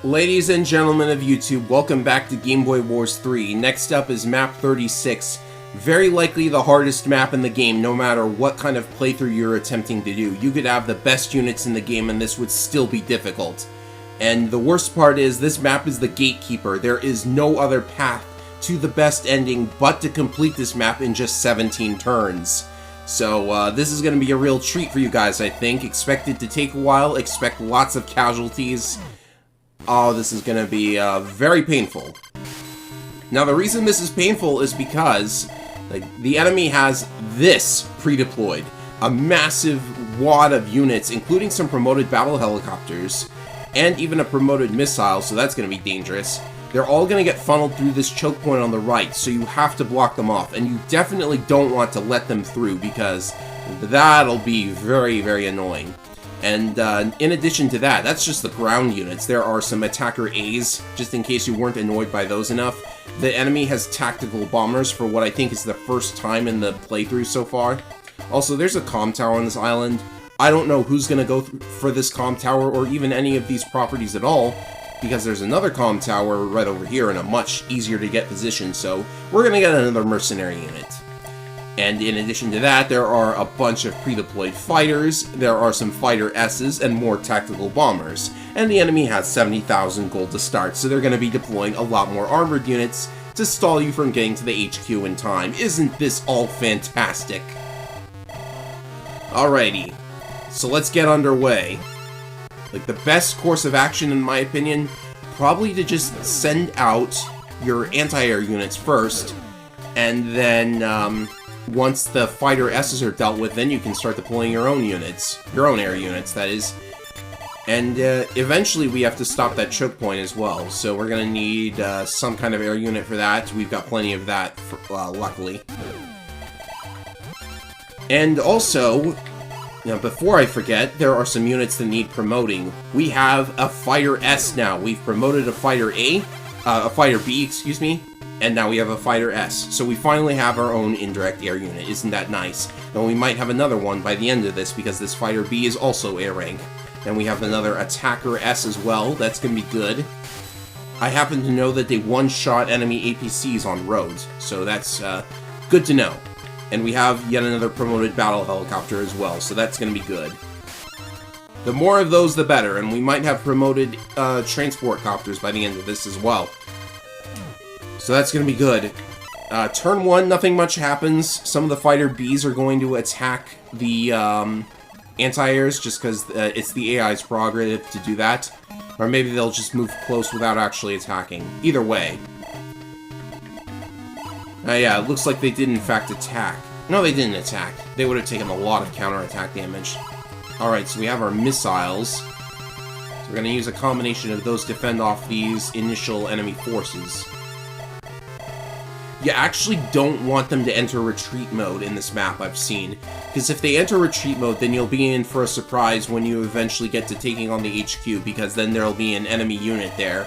Ladies and gentlemen of YouTube, welcome back to Game Boy Wars 3. Next up is map 36. Very likely the hardest map in the game, no matter what kind of playthrough you're attempting to do. You could have the best units in the game and this would still be difficult. And the worst part is, this map is the gatekeeper. There is no other path to the best ending but to complete this map in just 17 turns. So this is going to be a real treat for you guys, I think. Expect it to take a while, expect lots of casualties. Oh, this is going to be very painful. Now, the reason this is painful is because the enemy has this pre-deployed. A massive wad of units, including some promoted battle helicopters, and even a promoted missile, so that's going to be dangerous. They're all going to get funneled through this choke point on the right, so you have to block them off. And you definitely don't want to let them through, because that'll be very, very annoying. And in addition to that, that's just the ground units. There are some attacker A's, just in case you weren't annoyed by those enough. The enemy has tactical bombers for what I think is the first time in the playthrough so far. Also, there's a comm tower on this island. I don't know who's going to go for this comm tower or even any of these properties at all, because there's another comm tower right over here in a much easier to get position, so we're going to get another mercenary unit. And in addition to that, there are a bunch of pre-deployed fighters, there are some fighter S's, and more tactical bombers. And the enemy has 70,000 gold to start, so they're going to be deploying a lot more armored units to stall you from getting to the HQ in time. Isn't this all fantastic? Alrighty, so let's get underway. The best course of action, in my opinion, probably to just send out your anti-air units first, and then, once the fighter S's are dealt with, then you can start deploying your own units. Your own air units, that is. And eventually we have to stop that choke point as well, so we're going to need some kind of air unit for that. We've got plenty of that, luckily. And also, before I forget, there are some units that need promoting. We have a fighter S now. We've promoted a fighter fighter B, excuse me. And now we have a fighter S, so we finally have our own indirect air unit. Isn't that nice? And we might have another one by the end of this, because this fighter B is also air rank. And we have another attacker S as well. That's going to be good. I happen to know that they one-shot enemy APCs on roads, so that's good to know. And we have yet another promoted battle helicopter as well, so that's going to be good. The more of those, the better, and we might have promoted transport copters by the end of this as well. So that's going to be good. Turn 1, nothing much happens. Some of the fighter Bs are going to attack the anti-airs just because it's the AI's prerogative to do that. Or maybe they'll just move close without actually attacking. Either way. Yeah, it looks like they did in fact attack. No, they didn't attack. They would have taken a lot of counterattack damage. Alright, so we have our missiles. So we're going to use a combination of those to fend off these initial enemy forces. You actually don't want them to enter retreat mode in this map, I've seen. Because if they enter retreat mode, then you'll be in for a surprise when you eventually get to taking on the HQ, because then there'll be an enemy unit there,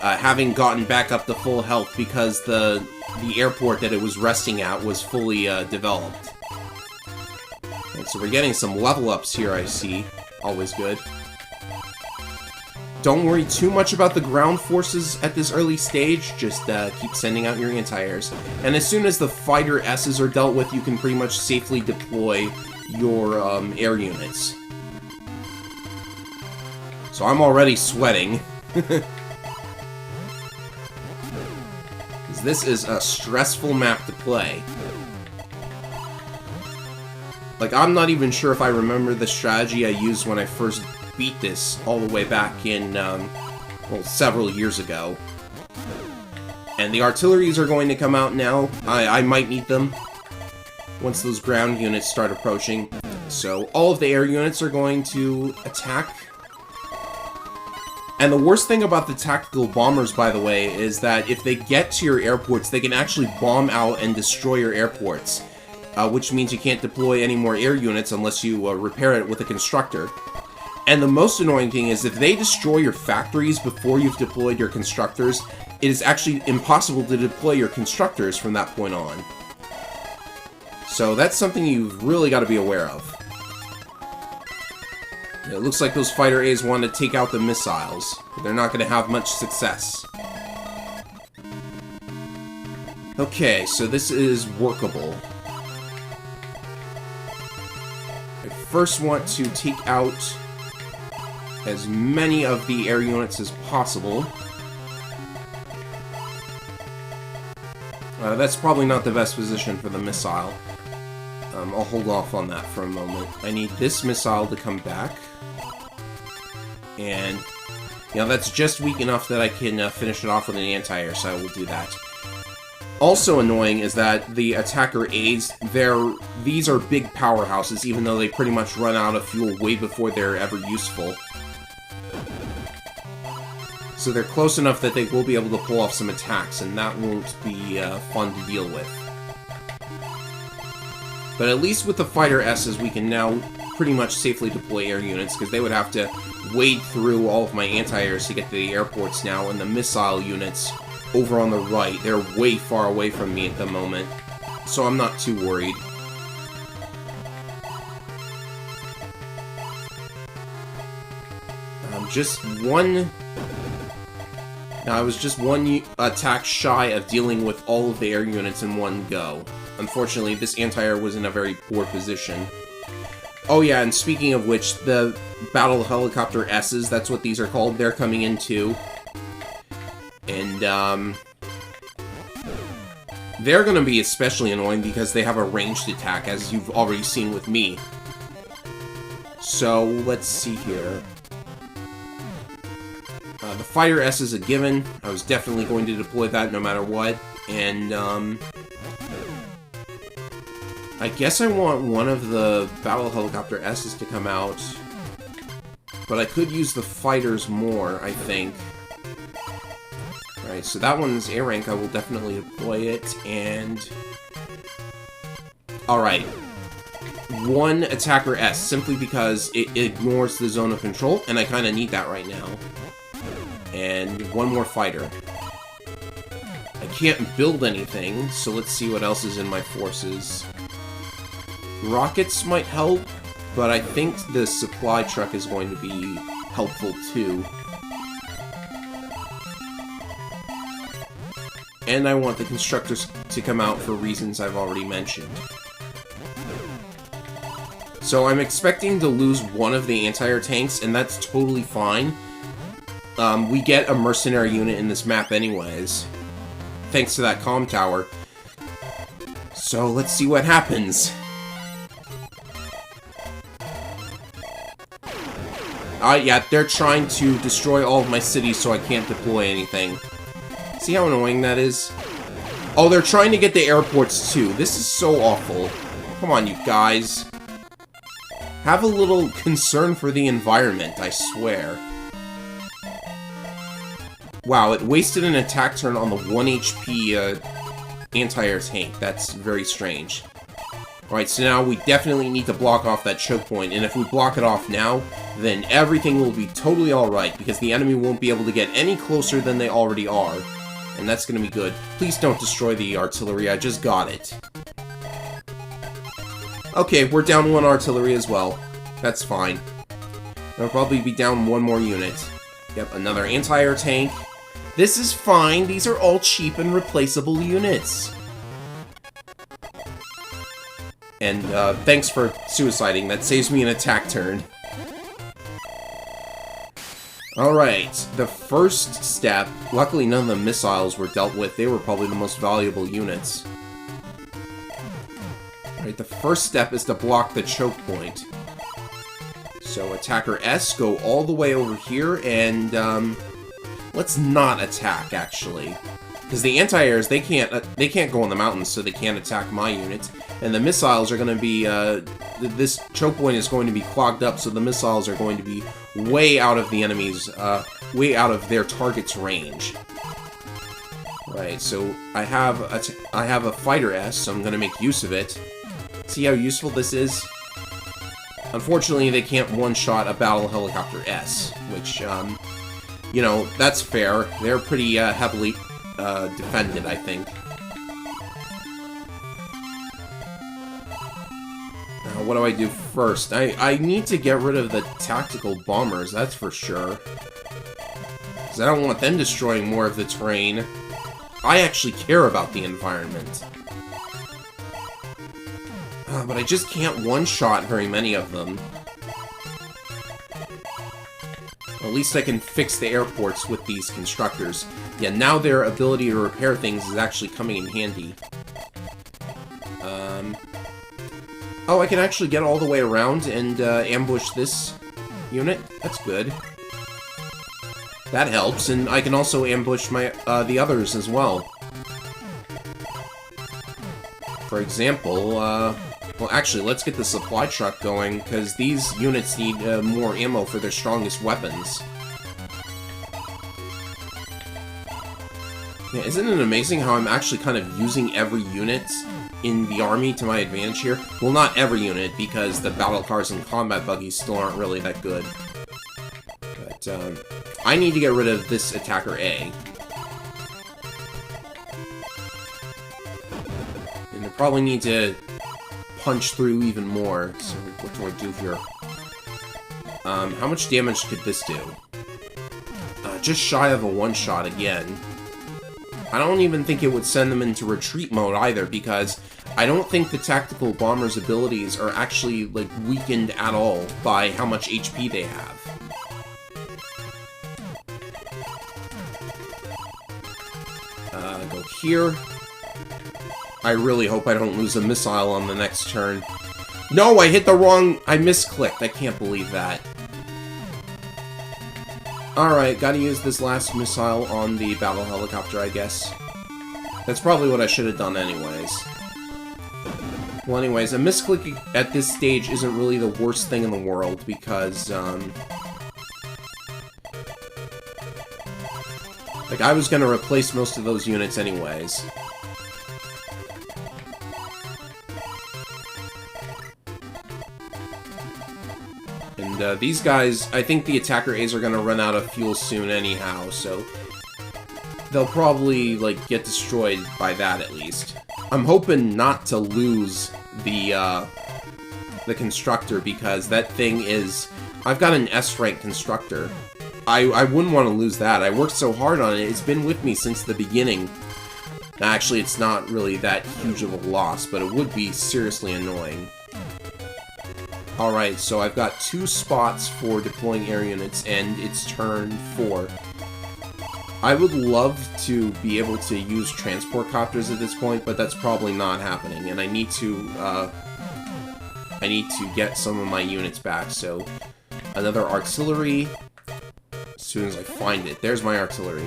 having gotten back up to full health because the airport that it was resting at was fully developed. And so we're getting some level ups here, I see. Always good. Don't worry too much about the ground forces at this early stage, just keep sending out your anti-airs. And as soon as the fighter S's are dealt with, you can pretty much safely deploy your air units. So I'm already sweating. Because this is a stressful map to play. I'm not even sure if I remember the strategy I used when I first beat this all the way back in, well, several years ago. And the artilleries are going to come out now. I might need them once those ground units start approaching. So all of the air units are going to attack. And the worst thing about the tactical bombers, by the way, is that if they get to your airports, they can actually bomb out and destroy your airports. Which means you can't deploy any more air units unless you repair it with a constructor. And the most annoying thing is, if they destroy your factories before you've deployed your constructors, it is actually impossible to deploy your constructors from that point on. So that's something you've really got to be aware of. It looks like those fighter A's want to take out the missiles, but they're not going to have much success. Okay, so this is workable. I first want to take out as many of the air units as possible. That's probably not the best position for the missile. I'll hold off on that for a moment. I need this missile to come back. And, you know, that's just weak enough that I can finish it off with an anti-air, so I will do that. Also annoying is that the attacker A's, these are big powerhouses, even though they pretty much run out of fuel way before they're ever useful. So they're close enough that they will be able to pull off some attacks, and that won't be fun to deal with. But at least with the fighter S's, we can now pretty much safely deploy air units, because they would have to wade through all of my anti-airs to get to the airports now, and the missile units over on the right, they're way far away from me at the moment, so I'm not too worried. I was just one attack shy of dealing with all of the air units in one go. Unfortunately, this anti-air was in a very poor position. Oh yeah, and speaking of which, the battle helicopter S's, that's what these are called, they're coming in too. And, they're gonna be especially annoying because they have a ranged attack, as you've already seen with me. So, let's see here. The fighter S is a given. I was definitely going to deploy that no matter what. And, I guess I want one of the battle helicopter S's to come out. But I could use the fighters more, I think. Alright, so that one's A rank. I will definitely deploy it. And... alright. One attacker S, simply because it ignores the zone of control, and I kind of need that right now. And one more fighter. I can't build anything, so let's see what else is in my forces. Rockets might help, but I think the supply truck is going to be helpful too. And I want the constructors to come out for reasons I've already mentioned. So I'm expecting to lose one of the anti-air tanks, and that's totally fine. We get a mercenary unit in this map anyways, thanks to that comm tower. So let's see what happens. Yeah, they're trying to destroy all of my cities so I can't deploy anything. See how annoying that is? Oh, they're trying to get the airports too. This is so awful. Come on, you guys. Have a little concern for the environment, I swear. Wow, it wasted an attack turn on the 1 HP anti-air tank. That's very strange. Alright, so now we definitely need to block off that choke point, and if we block it off now, then everything will be totally alright, because the enemy won't be able to get any closer than they already are. And that's gonna be good. Please don't destroy the artillery, I just got it. Okay, we're down one artillery as well. That's fine. I'll probably be down one more unit. Yep, another anti-air tank. This is fine, these are all cheap and replaceable units. And, thanks for suiciding, that saves me an attack turn. Alright, the first step, luckily none of the missiles were dealt with, they were probably the most valuable units. Alright, the first step is to block the choke point. So attacker S, go all the way over here, and, let's not attack, actually. Because the anti-airs, they can't go on the mountains, so they can't attack my units. And the missiles are going to be, this choke point is going to be clogged up, so the missiles are going to be way out of the enemy's, way out of their target's range. Right, so I have a fighter S, so I'm going to make use of it. See how useful this is? Unfortunately, they can't one-shot a battle helicopter S, which, you know, that's fair. They're pretty, heavily defended, I think. Now, what do I do first. I need to get rid of the tactical bombers, that's for sure. Because I don't want them destroying more of the terrain. I actually care about the environment. But I just can't one-shot very many of them. At least I can fix the airports with these constructors. Yeah, now their ability to repair things is actually coming in handy. Oh, I can actually get all the way around and ambush this unit? That's good. That helps, and I can also ambush my the others as well. For example, well, actually, let's get the supply truck going, because these units need more ammo for their strongest weapons. Yeah, isn't it amazing how I'm actually kind of using every unit in the army to my advantage here? Well, not every unit, because the battle cars and combat buggies still aren't really that good. But, I need to get rid of this attacker A. And I probably need to punch through even more. So what do I do here? How much damage could this do? Just shy of a one-shot again. I don't even think it would send them into retreat mode either, because I don't think the tactical bomber's abilities are actually, like, weakened at all by how much HP they have. Go here. I really hope I don't lose a missile on the next turn. No, I hit the wrong... I misclicked. I can't believe that. Alright, gotta use this last missile on the battle helicopter, I guess. That's probably what I should have done anyways. Well, anyways, a misclick at this stage isn't really the worst thing in the world, because, like, I was gonna replace most of those units anyways. And, these guys, I think the attacker A's are gonna run out of fuel soon anyhow, so they'll probably, like, get destroyed by that at least. I'm hoping not to lose the constructor, because that thing is... I've got an S-rank constructor. I wouldn't want to lose that. I worked so hard on it. It's been with me since the beginning. Actually, it's not really that huge of a loss, but it would be seriously annoying. Alright, so I've got 2 spots for deploying air units, and it's turn 4. I would love to be able to use transport copters at this point, but that's probably not happening, and I need to get some of my units back, so another artillery, as soon as I find it. There's my artillery.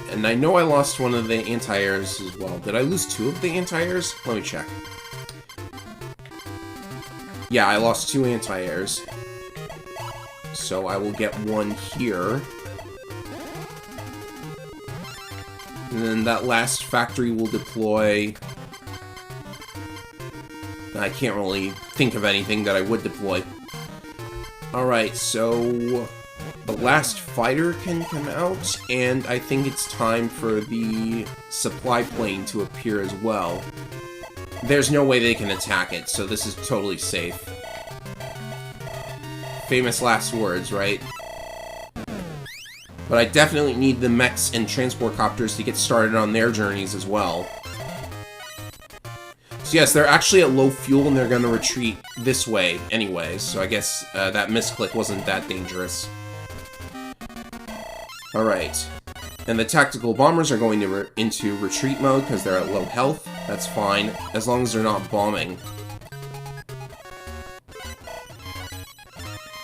And I know I lost one of the anti-airs as well. Did I lose 2 of the anti-airs? Let me check. Yeah, I lost 2 anti-airs. So I will get 1 here. And then that last factory will deploy... I can't really think of anything that I would deploy. Alright, so... the last fighter can come out, and I think it's time for the supply plane to appear as well. There's no way they can attack it, so this is totally safe. Famous last words, right? But I definitely need the mechs and transport copters to get started on their journeys as well. So yes, they're actually at low fuel and they're going to retreat this way anyways, so I guess that misclick wasn't that dangerous. Alright. And the tactical bombers are going to into retreat mode because they're at low health. That's fine, as long as they're not bombing.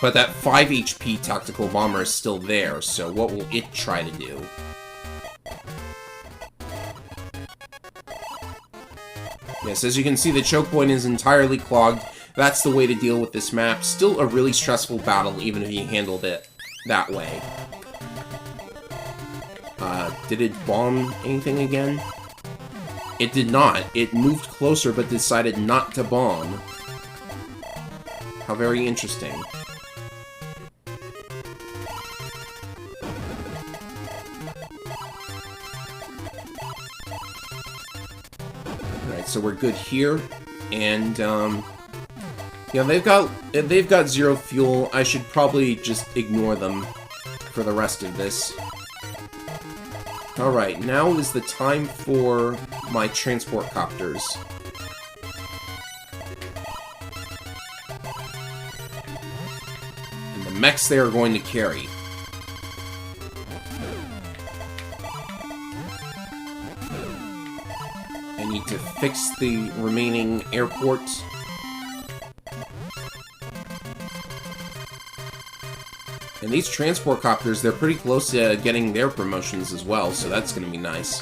But that 5 HP tactical bomber is still there, so what will it try to do? Yes, as you can see, the choke point is entirely clogged. That's the way to deal with this map. Still a really stressful battle, even if you handled it that way. Did it bomb anything again? It did not. It moved closer, but decided not to bomb. How very interesting. Alright, so we're good here. And, yeah, they've got zero fuel. I should probably just ignore them for the rest of this. Alright, now is the time for my transport copters. And the mechs they are going to carry. I need to fix the remaining airport. And these transport copters, they're pretty close to getting their promotions as well, so that's gonna be nice.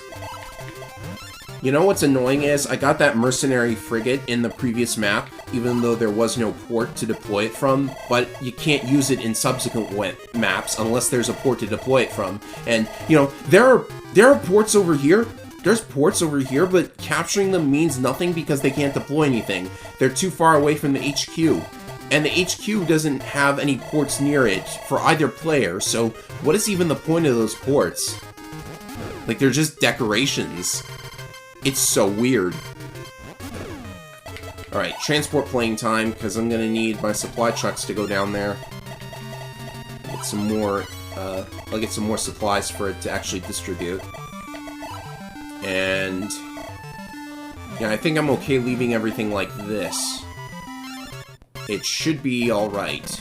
You know what's annoying is, I got that mercenary frigate in the previous map, even though there was no port to deploy it from, but you can't use it in subsequent maps unless there's a port to deploy it from. And, you know, there are ports over here. There's ports over here, but capturing them means nothing because they can't deploy anything. They're too far away from the HQ. And the HQ doesn't have any ports near it for either player, so what is even the point of those ports? Like, they're just decorations. It's so weird. Alright, transport plane time, because I'm gonna need my supply trucks to go down there. Get some more, I'll get some more supplies for it to actually distribute. And yeah, I think I'm okay leaving everything like this. It should be alright.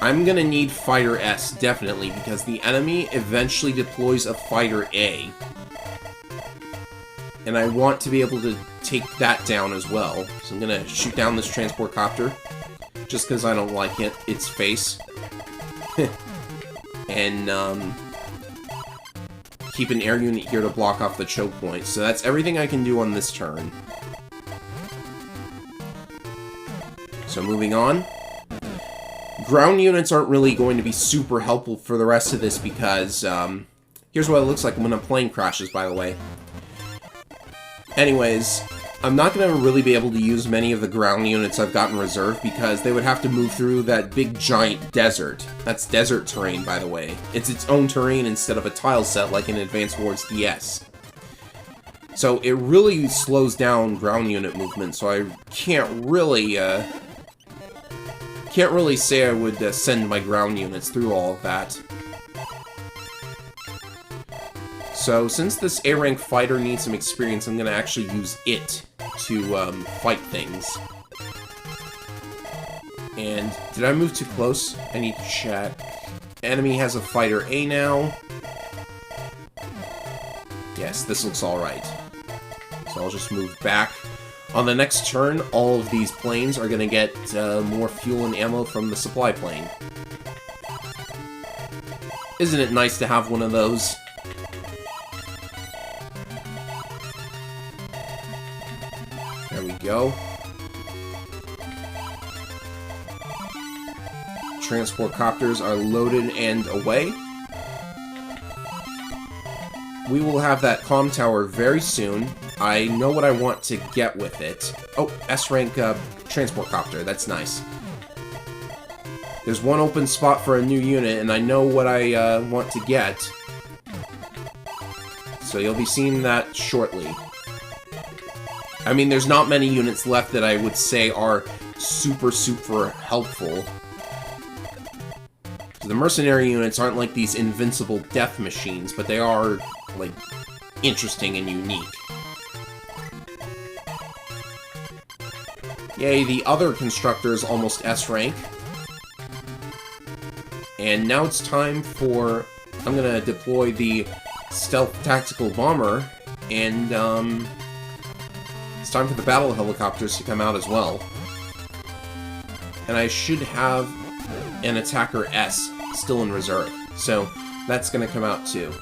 I'm gonna need Fighter S, definitely, because the enemy eventually deploys a Fighter A. And I want to be able to take that down as well. So I'm gonna shoot down this transport copter, just because I don't like its face. And, keep an air unit here to block off the choke point. So that's everything I can do on this turn. So moving on. Ground units aren't really going to be super helpful for the rest of this because, here's what it looks like when a plane crashes, by the way. Anyways, I'm not going to really be able to use many of the ground units I've got in reserve because they would have to move through that big giant desert. That's desert terrain, by the way. It's its own terrain instead of a tile set like in Advance Wars DS. So it really slows down ground unit movement, so I can't really say I would send my ground units through all of that. So, since this A-rank fighter needs some experience, I'm gonna actually use it to fight things. And did I move too close? I need to check. Enemy has a Fighter A now. Yes, this looks alright. So I'll just move back. On the next turn, all of these planes are going to get more fuel and ammo from the supply plane. Isn't it nice to have one of those? There we go. Transport copters are loaded and away. We will have that comm tower very soon. I know what I want to get with it. Oh, S-rank transport copter. That's nice. There's one open spot for a new unit, and I know what I want to get. So you'll be seeing that shortly. I mean, there's not many units left that I would say are super helpful. The mercenary units aren't like these invincible death machines, but they are, like, interesting and unique. Yay, the other constructor is almost S-rank. And now it's time for... I'm gonna deploy the stealth tactical bomber, and, it's time for the battle helicopters to come out as well. And I should have an attacker S still in reserve, so that's gonna come out too.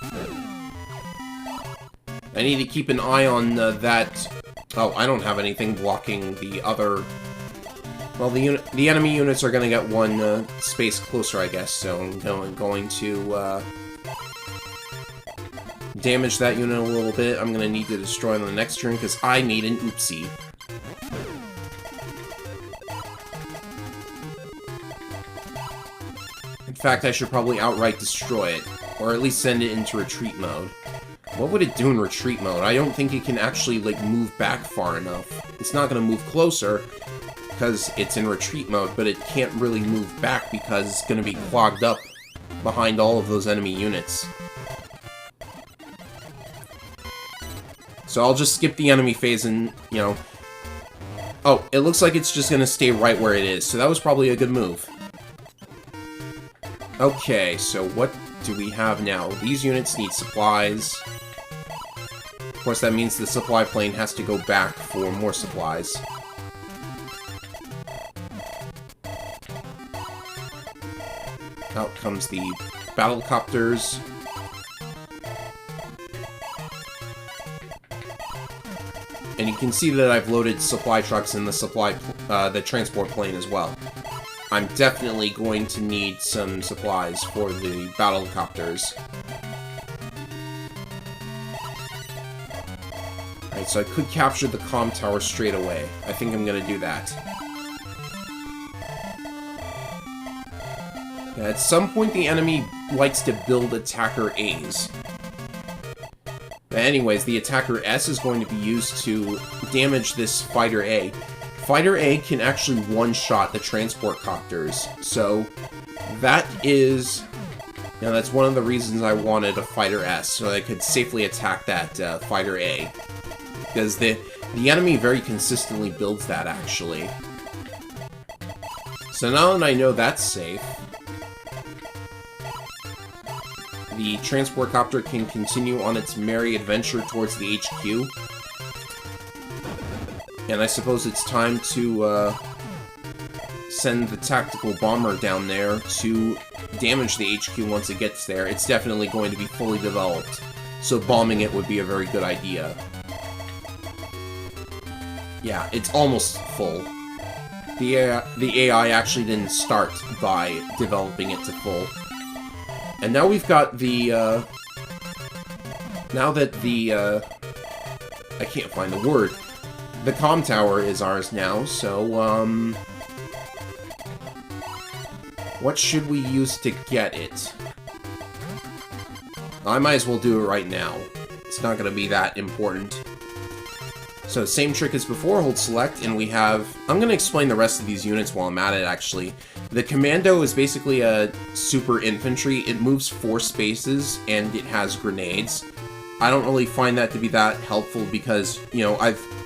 I need to keep an eye on that. Oh, I don't have anything blocking the other. Well, the enemy units are gonna get one space closer, I guess. So I'm going to damage that unit a little bit. I'm gonna need to destroy on the next turn because I need an oopsie. In fact, I should probably outright destroy it, or at least send it into retreat mode. What would it do in retreat mode? I don't think it can actually, like, move back far enough. It's not going to move closer because it's in retreat mode, but it can't really move back because it's going to be clogged up behind all of those enemy units. So I'll just skip the enemy phase and, you know... Oh, it looks like it's just going to stay right where it is, so that was probably a good move. Okay, so what do we have now? These units need supplies. Of course, that means the supply plane has to go back for more supplies. Out comes the battlecopters. And you can see that I've loaded supply trucks in the transport plane as well. I'm definitely going to need some supplies for the battlecopters. Alright, so I could capture the comm tower straight away. I think I'm gonna do that. Yeah, at some point the enemy likes to build attacker A's. But anyways, the attacker S is going to be used to damage this fighter A. Fighter A can actually one-shot the transport copters, so that is... You know, that's one of the reasons I wanted a Fighter S, so I could safely attack that Fighter A. Because the enemy very consistently builds that, actually. So now that I know that's safe, the transport copter can continue on its merry adventure towards the HQ. And I suppose it's time to send the tactical bomber down there to damage the HQ once it gets there. It's definitely going to be fully developed, so bombing it would be a very good idea. Yeah, it's almost full. The AI actually didn't start by developing it to full. And now we've got the, now that the, I can't find the word. The comm tower is ours now, so, what should we use to get it? I might as well do it right now. It's not going to be that important. So, same trick as before, hold select, and we have... I'm going to explain the rest of these units while I'm at it, actually. The Commando is basically a super infantry. It moves 4 spaces, and it has grenades. I don't really find that to be that helpful because, you know,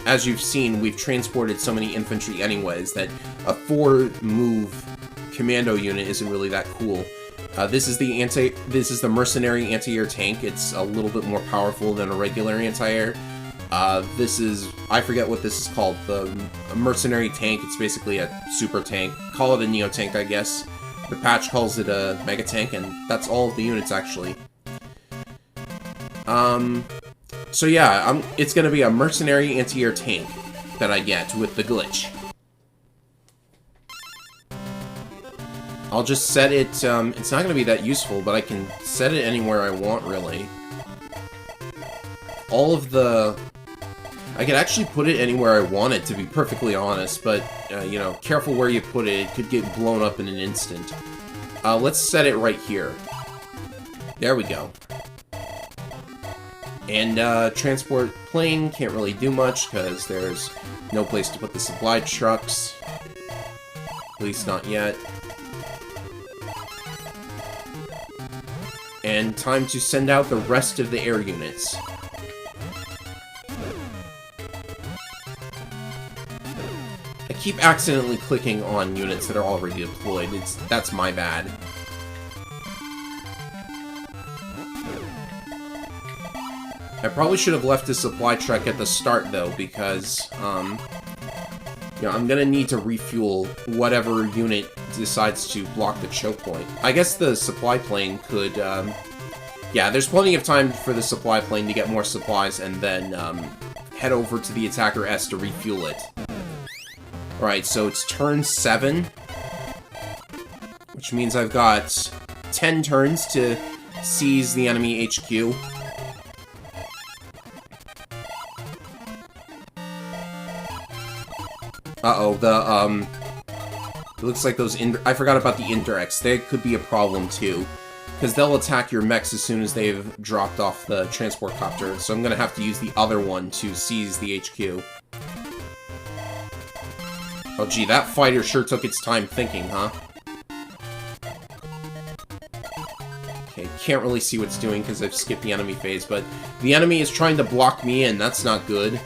as you've seen, we've transported so many infantry anyways that a 4-move Commando unit isn't really that cool. This is the mercenary anti-air tank. It's a little bit more powerful than a regular anti-air. This is, I forget what this is called, the mercenary tank. It's basically a super tank. Call it a neo tank, I guess. The patch calls it a mega tank, and that's all of the units actually. So yeah, it's gonna be a mercenary anti-air tank that I get with the glitch. I'll just set it, it's not gonna be that useful, but I can set it anywhere I want, really. All of the... I could actually put it anywhere I want it, to be perfectly honest, but, you know, careful where you put it, it could get blown up in an instant. Let's set it right here. There we go. And, transport plane can't really do much, because there's no place to put the supply trucks. At least not yet. And time to send out the rest of the air units. I keep accidentally clicking on units that are already deployed. That's my bad. I probably should have left a supply truck at the start, though, because, you know, I'm gonna need to refuel whatever unit decides to block the choke point. I guess the supply plane could, yeah, there's plenty of time for the supply plane to get more supplies and then, head over to the attacker S to refuel it. Alright, so it's turn 7, which means I've got 10 turns to seize the enemy HQ. Uh-oh, it looks like those I forgot about the indirects. They could be a problem, too. because they'll attack your mechs as soon as they've dropped off the transport copter, so I'm gonna have to use the other one to seize the HQ. Oh gee, that fighter sure took its time thinking, huh? Okay, can't really see what it's doing because I've skipped the enemy phase, but the enemy is trying to block me in, that's not good.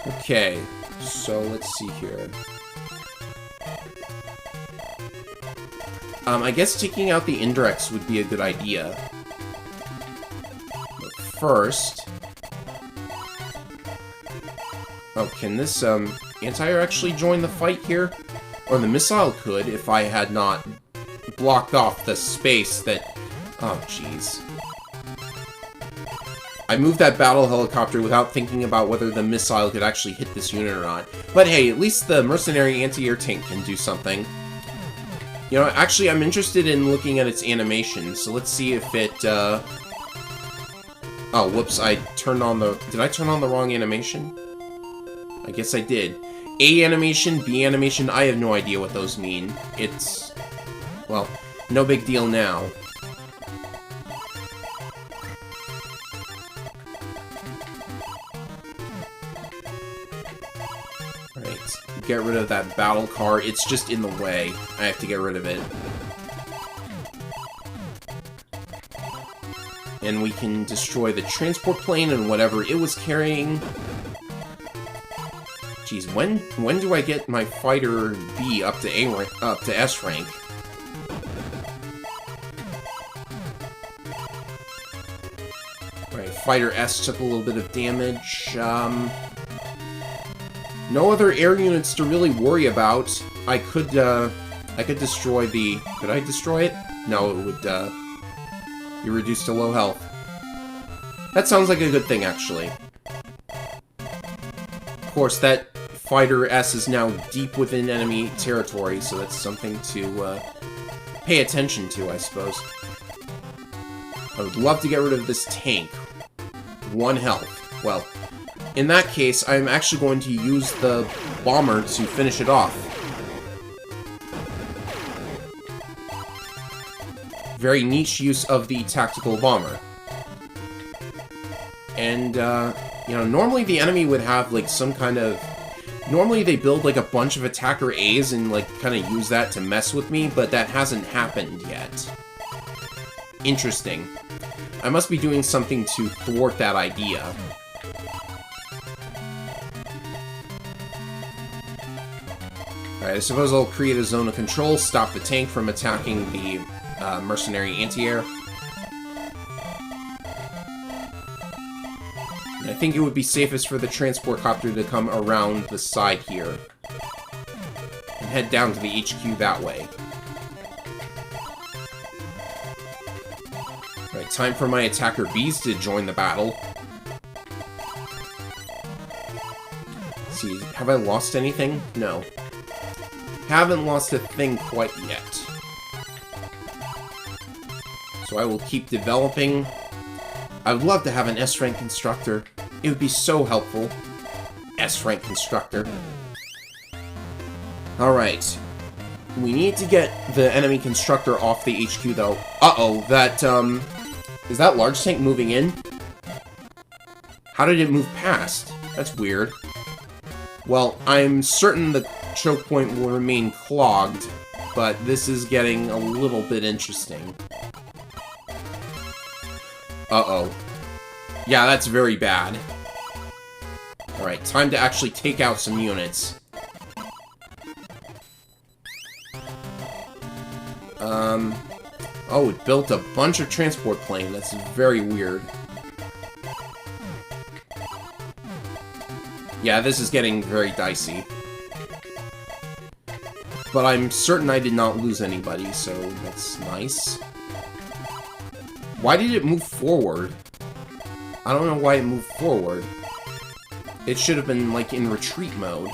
Okay, so let's see here. I guess taking out the indirects would be a good idea. But first... Oh, can this, anti-air actually join the fight here? Or the missile could, if I had not blocked off the space that... Oh, jeez. I moved that battle helicopter without thinking about whether the missile could actually hit this unit or not. But hey, at least the mercenary anti-air tank can do something. You know, actually, I'm interested in looking at its animation, so let's see if it, Oh, whoops, I turned on the... Did I turn on the wrong animation? I guess I did. A animation, B animation, I have no idea what those mean. It's... Well, no big deal now. Get rid of that battle car. It's just in the way. I have to get rid of it. And we can destroy the transport plane and whatever it was carrying. Jeez, when do I get my fighter B up to A rank, up to S rank? Alright, fighter S took a little bit of damage. No other air units to really worry about. I could destroy the... Could I destroy it? No, it would, be reduced to low health. That sounds like a good thing, actually. Of course, that Fighter S is now deep within enemy territory, so that's something to, pay attention to, I suppose. I would love to get rid of this tank. 1 health. Well... In that case, I'm actually going to use the bomber to finish it off. Very niche use of the tactical bomber. And, you know, normally the enemy would have, like, some kind of... Normally they build, like, a bunch of attacker A's and, like, kind of use that to mess with me, but that hasn't happened yet. Interesting. I must be doing something to thwart that idea. Alright, I suppose I'll create a zone of control, stop the tank from attacking the mercenary anti-air. I think it would be safest for the transport copter to come around the side here. And head down to the HQ that way. Alright, time for my attacker Bs to join the battle. Let's see, have I lost anything? No. Haven't lost a thing quite yet. So I will keep developing. I would love to have an S-rank constructor. It would be so helpful. S-rank constructor. Alright. We need to get the enemy constructor off the HQ, though. Uh-oh, that, is that large tank moving in? How did it move past? That's weird. Well, I'm certain the choke point will remain clogged, but this is getting a little bit interesting. Uh-oh. Yeah, that's very bad. Alright, time to actually take out some units. Oh, it built a bunch of transport plane. That's very weird. Yeah, this is getting very dicey. But I'm certain I did not lose anybody, so that's nice. Why did it move forward? I don't know why it moved forward. It should have been, like, in retreat mode.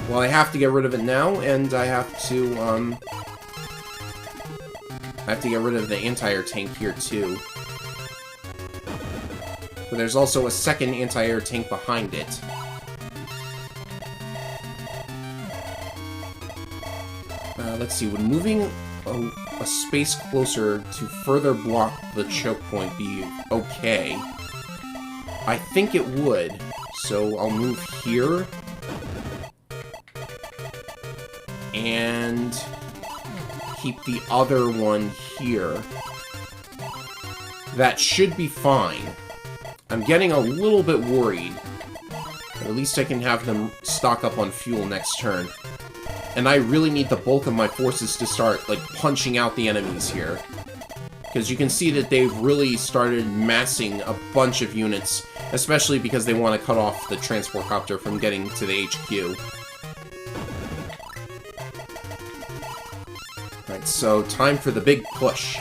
Well, I have to get rid of it now, and I have to get rid of the anti-air tank here, too. But there's also a second anti-air tank behind it. Let's see, would moving a space closer to further block the choke point be okay? I think it would. So I'll move here. And keep the other one here. That should be fine. I'm getting a little bit worried. But at least I can have them stock up on fuel next turn. And I really need the bulk of my forces to start, like, punching out the enemies here. Because you can see that they've really started massing a bunch of units, especially because they want to cut off the transport copter from getting to the HQ. Alright, so time for the big push.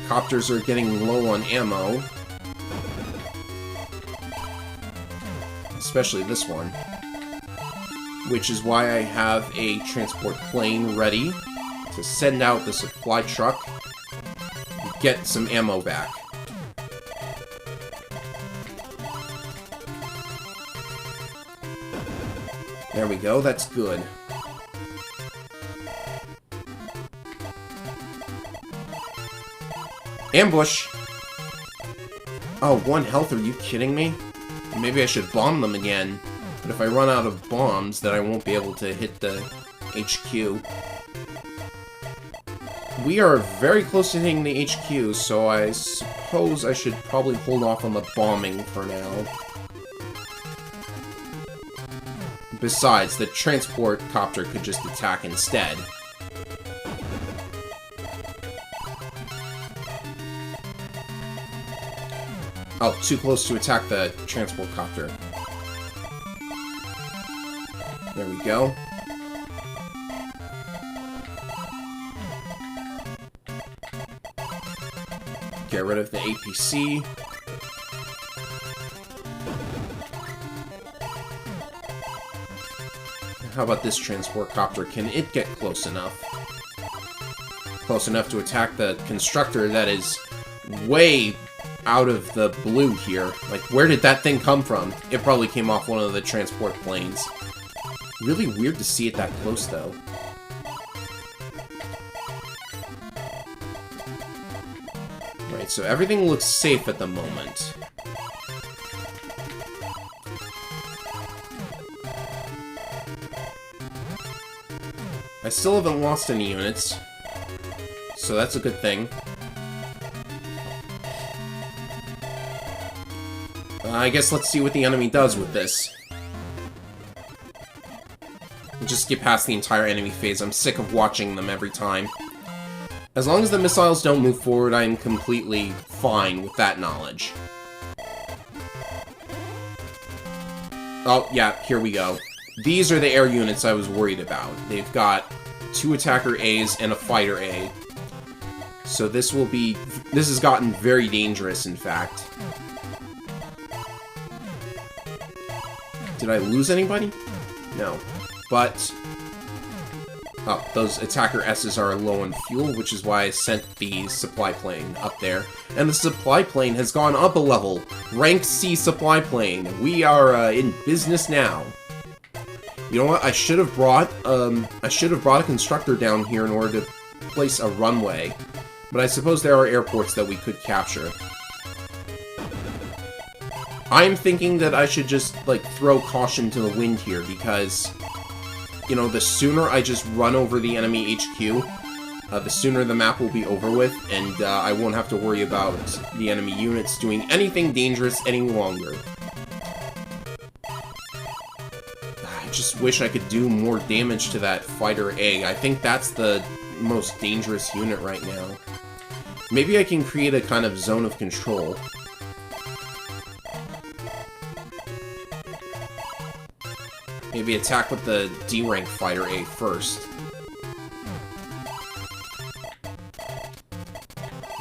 Copters are getting low on ammo. Especially this one. Which is why I have a transport plane ready to send out the supply truck and get some ammo back. There we go, that's good. Ambush! Oh, 1 health, are you kidding me? Maybe I should bomb them again. But if I run out of bombs, then I won't be able to hit the HQ. We are very close to hitting the HQ, so I suppose I should probably hold off on the bombing for now. Besides, the transport copter could just attack instead. Oh, too close to attack the transport copter. There we go. Get rid of the APC. How about this transport copter? Can it get close enough? Close enough to attack the constructor that is way out of the blue here. Like, where did that thing come from? It probably came off one of the transport planes. Really weird to see it that close, though. Right, so everything looks safe at the moment. I still haven't lost any units, so that's a good thing. I guess let's see what the enemy does with this. We'll just skip past the entire enemy phase. I'm sick of watching them every time. As long as the missiles don't move forward, I'm completely fine with that knowledge. Oh, yeah, here we go. These are the air units I was worried about. They've got 2 attacker A's and a fighter A. So this has gotten very dangerous, in fact. Did I lose anybody? No. But... oh, those attacker S's are low on fuel, which is why I sent the supply plane up there. And the supply plane has gone up a level. Rank C supply plane. We are in business now. You know what? I should have brought a constructor down here in order to place a runway. But I suppose there are airports that we could capture. I'm thinking that I should just, like, throw caution to the wind here, because, you know, the sooner I just run over the enemy HQ, the sooner the map will be over with, and I won't have to worry about the enemy units doing anything dangerous any longer. I just wish I could do more damage to that Fighter A. I think that's the most dangerous unit right now. Maybe I can create a kind of zone of control. Maybe attack with the D-rank Fighter A first.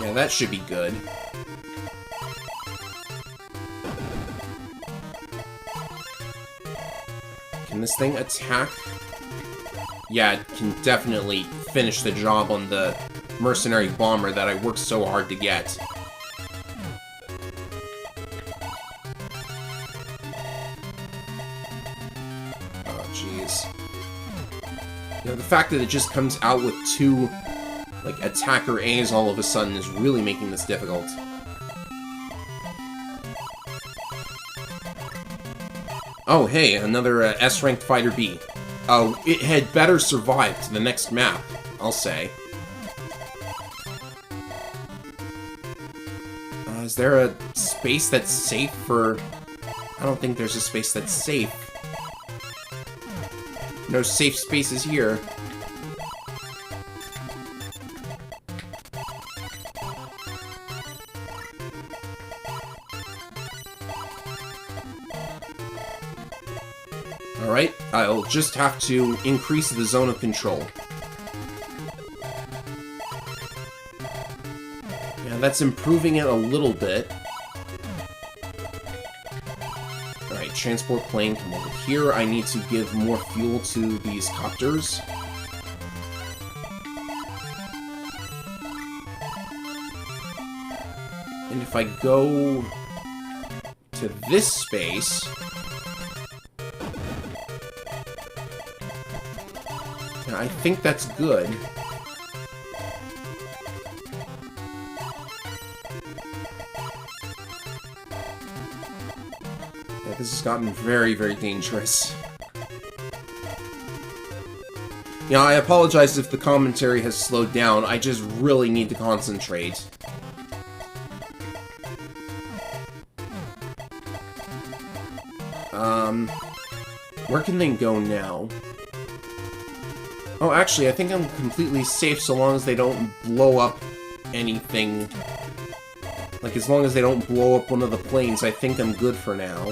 Yeah, that should be good. Can this thing attack? Yeah, it can definitely finish the job on the mercenary bomber that I worked so hard to get. You know, the fact that it just comes out with two, like, attacker A's all of a sudden is really making this difficult. Oh, hey, another S-ranked Fighter B. Oh, it had better survived the next map, I'll say. Is there a space that's safe for... I don't think there's a space that's safe. No safe spaces here. Alright, I'll just have to increase the zone of control. Yeah, that's improving it a little bit. Alright, transport plane, come over here. I need to give more fuel to these copters. And if I go to this space... I think that's good. Yeah, this has gotten very, very dangerous. You know, I apologize if the commentary has slowed down. I just really need to concentrate. Where can they go now? Oh, actually, I think I'm completely safe so long as they don't blow up anything. Like, as long as they don't blow up one of the planes, I think I'm good for now.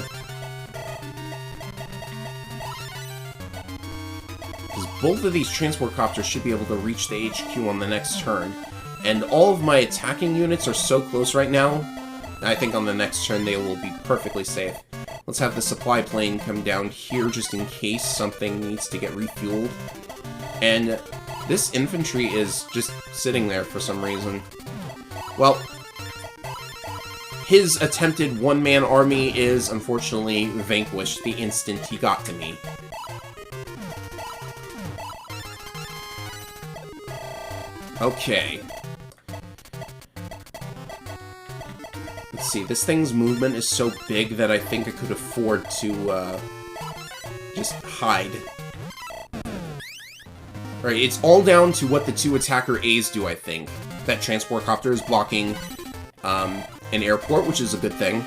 Because both of these transport copters should be able to reach the HQ on the next turn. And all of my attacking units are so close right now, I think on the next turn they will be perfectly safe. Let's have the supply plane come down here just in case something needs to get refueled. And this infantry is just sitting there for some reason. Well, his attempted one-man army is unfortunately vanquished the instant he got to me. Okay. Let's see, this thing's movement is so big that I think I could afford to, just hide. Right, it's all down to what the two attacker A's do, I think. That transport copter is blocking, an airport, which is a good thing.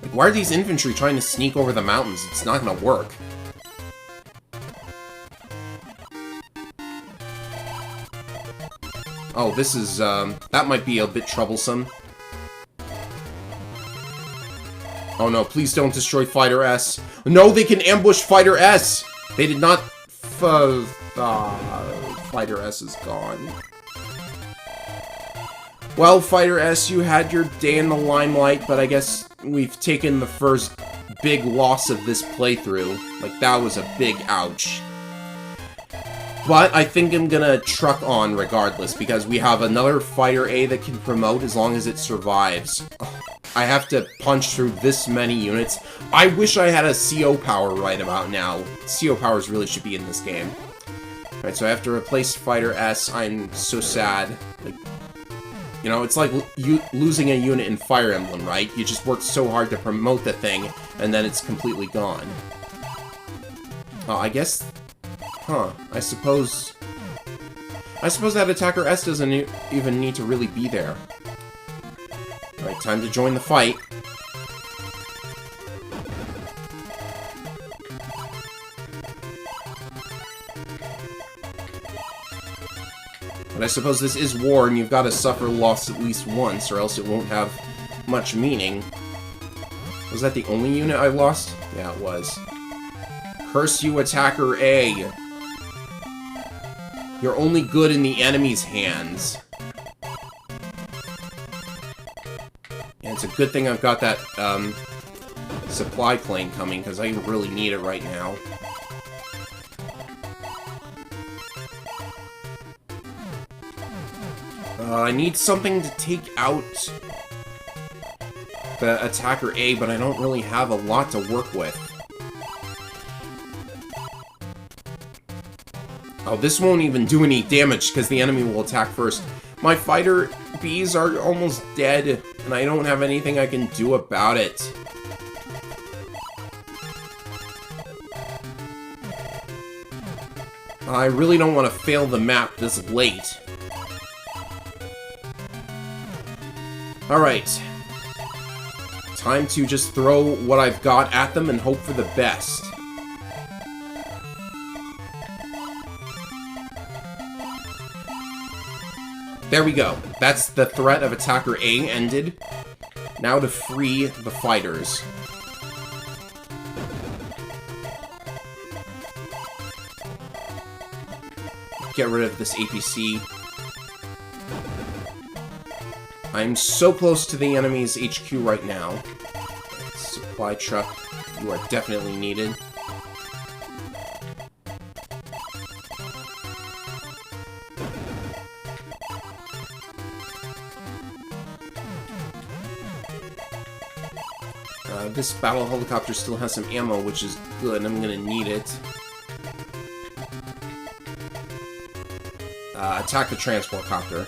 Like, why are these infantry trying to sneak over the mountains? It's not gonna work. Oh, this is, that might be a bit troublesome. Oh no, please don't destroy Fighter S. No, they can ambush Fighter S! They did not... Fighter S is gone. Well, Fighter S, you had your day in the limelight, but I guess we've taken the first big loss of this playthrough. Like, that was a big ouch. But I think I'm gonna truck on regardless, because we have another Fighter A that can promote as long as it survives. I have to punch through this many units. I wish I had a CO power right about now. CO powers really should be in this game. Alright, so I have to replace Fighter S. I'm so sad. Like, you know, it's like losing a unit in Fire Emblem, right? You just worked so hard to promote the thing, and then it's completely gone. Oh, I guess... Huh, I suppose that Attacker S doesn't even need to really be there. Alright, time to join the fight. But I suppose this is war, and you've got to suffer loss at least once, or else it won't have much meaning. Was that the only unit I lost? Yeah, it was. Curse you, Attacker A! You're only good in the enemy's hands. And it's a good thing I've got that, supply plane coming, because I really need it right now. I need something to take out the Attacker A, but I don't really have a lot to work with. Oh, this won't even do any damage because the enemy will attack first. My fighter bees are almost dead, and I don't have anything I can do about it. I really don't want to fail the map this late. Alright. Time to just throw what I've got at them and hope for the best. There we go. That's the threat of attacker A ended. Now to free the fighters. Get rid of this APC. I'm so close to the enemy's HQ right now. Supply truck, you are definitely needed. This battle helicopter still has some ammo, which is good. I'm gonna need it. Attack the transport copter.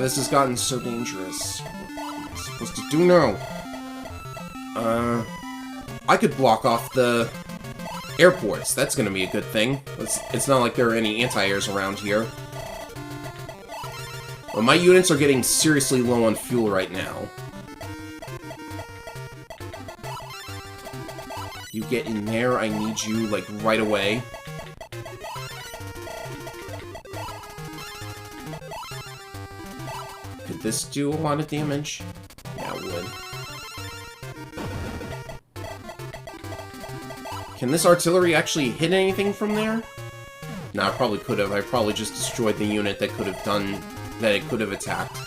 This has gotten so dangerous. What am I supposed to do now? I could block off the airports. That's gonna be a good thing. It's not like there are any anti-airs around here. Well, my units are getting seriously low on fuel right now. You get in there, I need you, like, right away. Could this do a lot of damage? Yeah, it would. Can this artillery actually hit anything from there? No, I probably could have. I probably just destroyed the unit that could have done... that it could have attacked.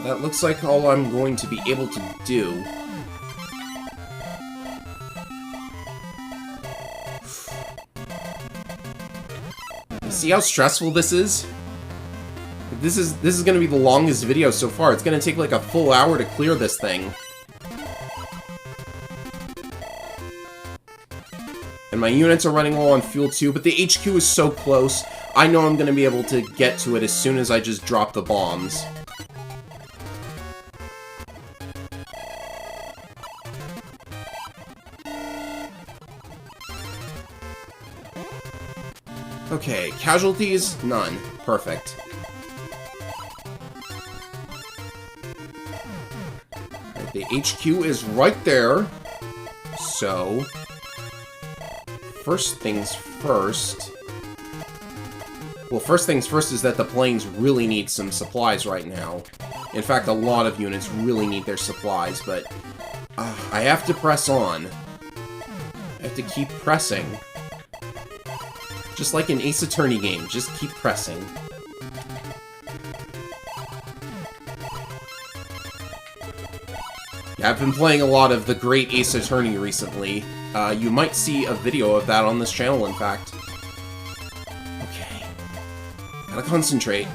That looks like all I'm going to be able to do. See how stressful this is? This is going to be the longest video so far. It's going to take like a full hour to clear this thing. And my units are running low on fuel too, but the HQ is so close. I know I'm going to be able to get to it as soon as I just drop the bombs. Okay, casualties? None. Perfect. Right, the HQ is right there. So, first things first. Well, first things first is that the planes really need some supplies right now. In fact, a lot of units really need their supplies, but I have to press on. I have to keep pressing. Just like an Ace Attorney game, just keep pressing. Yeah, I've been playing a lot of the Great Ace Attorney recently. You might see a video of that on this channel, in fact. Okay. Gotta concentrate.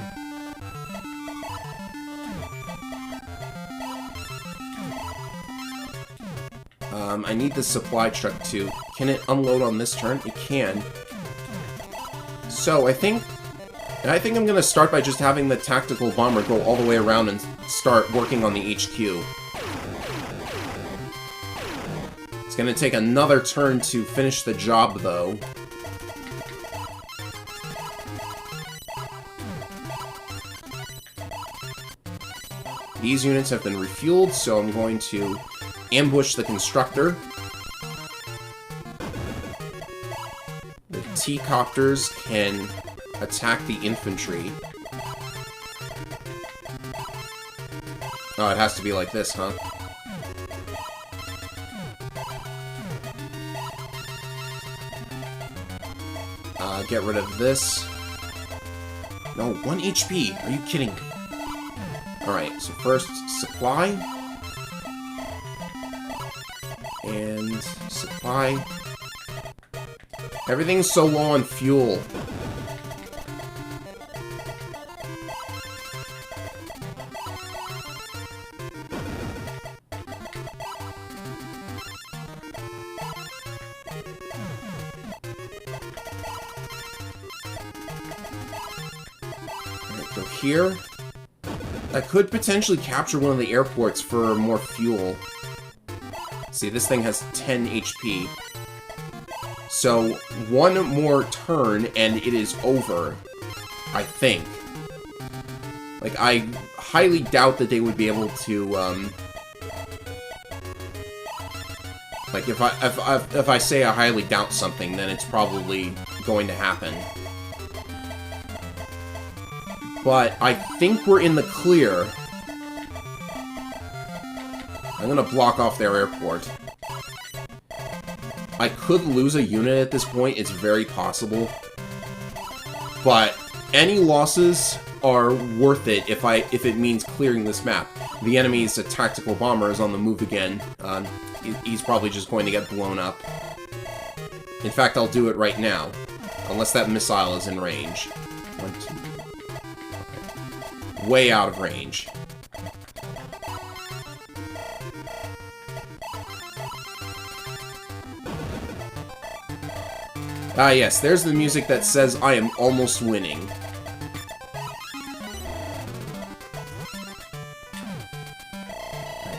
I need the supply truck too. Can it unload on this turn? It can. So, I think I'm gonna start by just having the tactical bomber go all the way around and start working on the HQ. It's gonna take another turn to finish the job, though. These units have been refueled, so I'm going to ambush the constructor. The T-copters can attack the infantry. Oh, it has to be like this, huh? Get rid of this. No, 1 HP! Are you kidding me? Alright, so first, supply. And supply. Everything's so low on fuel. Alright, go here. I could potentially capture one of the airports for more fuel. See, this thing has 10 HP. So, one more turn and it is over. I think. Like, I highly doubt that they would be able to, like, if I say I highly doubt something, then it's probably going to happen. But I think we're in the clear. I'm gonna block off their airport. I could lose a unit at this point, it's very possible. But any losses are worth it if it means clearing this map. The enemy's a tactical bomber is on the move again. He's probably just going to get blown up. In fact, I'll do it right now. Unless that missile is in range. 1, 2... way out of range. Ah yes, there's the music that says I am almost winning.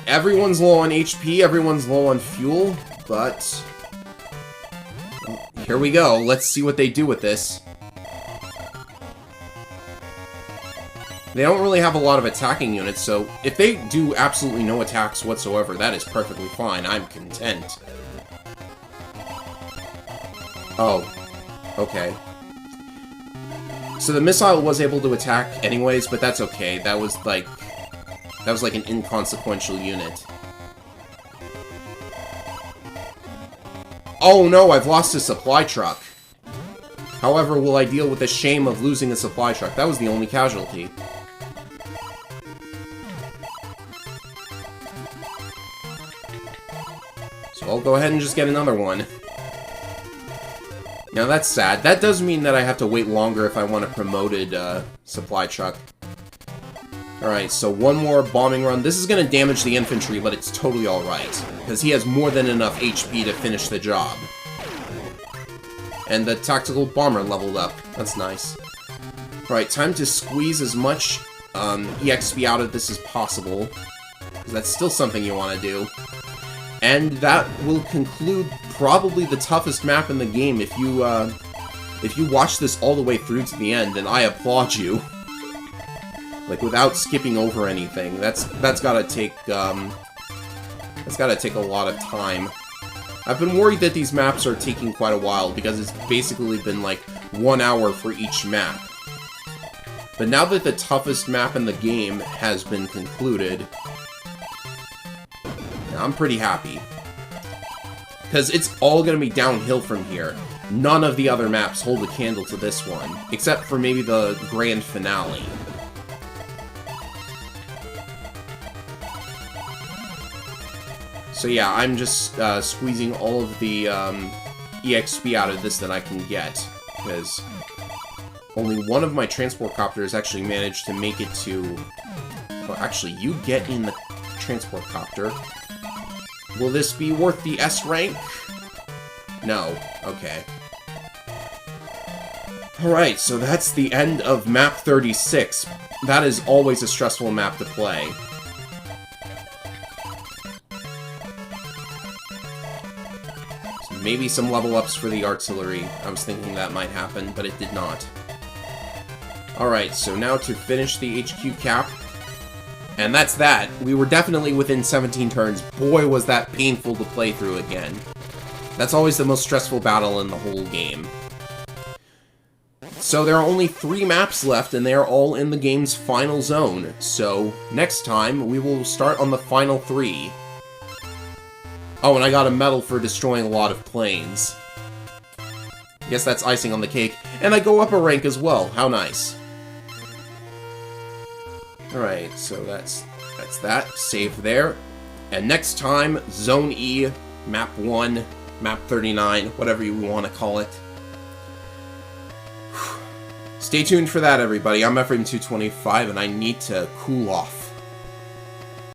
Everyone's low on HP, everyone's low on fuel, but... well, here we go, let's see what they do with this. They don't really have a lot of attacking units, so if they do absolutely no attacks whatsoever, that is perfectly fine. I'm content. Oh. Okay. So the missile was able to attack anyways, but that's okay. That was like an inconsequential unit. Oh no, I've lost a supply truck. However, will I deal with the shame of losing a supply truck? That was the only casualty. So I'll go ahead and just get another one. Now that's sad. That does mean that I have to wait longer if I want a promoted supply truck. Alright, so one more bombing run. This is going to damage the infantry, but it's totally alright. Because he has more than enough HP to finish the job. And the tactical bomber leveled up. That's nice. Alright, time to squeeze as much EXP out of this as possible. Because that's still something you want to do. And that will conclude probably the toughest map in the game. If you watch this all the way through to the end, then I applaud you. Like, without skipping over anything. That's gotta take a lot of time. I've been worried that these maps are taking quite a while, because it's basically been like 1 hour for each map. But now that the toughest map in the game has been concluded, I'm pretty happy. Because it's all going to be downhill from here. None of the other maps hold a candle to this one, except for maybe the grand finale. So yeah, I'm just squeezing all of the EXP out of this that I can get, because only one of my transport copters actually managed to make it to... well, actually, you get in the transport copter. Will this be worth the S rank? No. Okay. Alright, so that's the end of map 36. That is always a stressful map to play. So maybe some level ups for the artillery. I was thinking that might happen, but it did not. Alright, so now to finish the HQ cap. And that's that. We were definitely within 17 turns. Boy, was that painful to play through again. That's always the most stressful battle in the whole game. So there are only 3 maps left, and they are all in the game's final zone. So next time, we will start on the final 3. Oh, and I got a medal for destroying a lot of planes. Guess that's icing on the cake. And I go up a rank as well. How nice. Alright, so that's that. Save there. And next time, Zone E, Map 1, Map 39, whatever you want to call it. Stay tuned for that, everybody. I'm Ephraim225, and I need to cool off.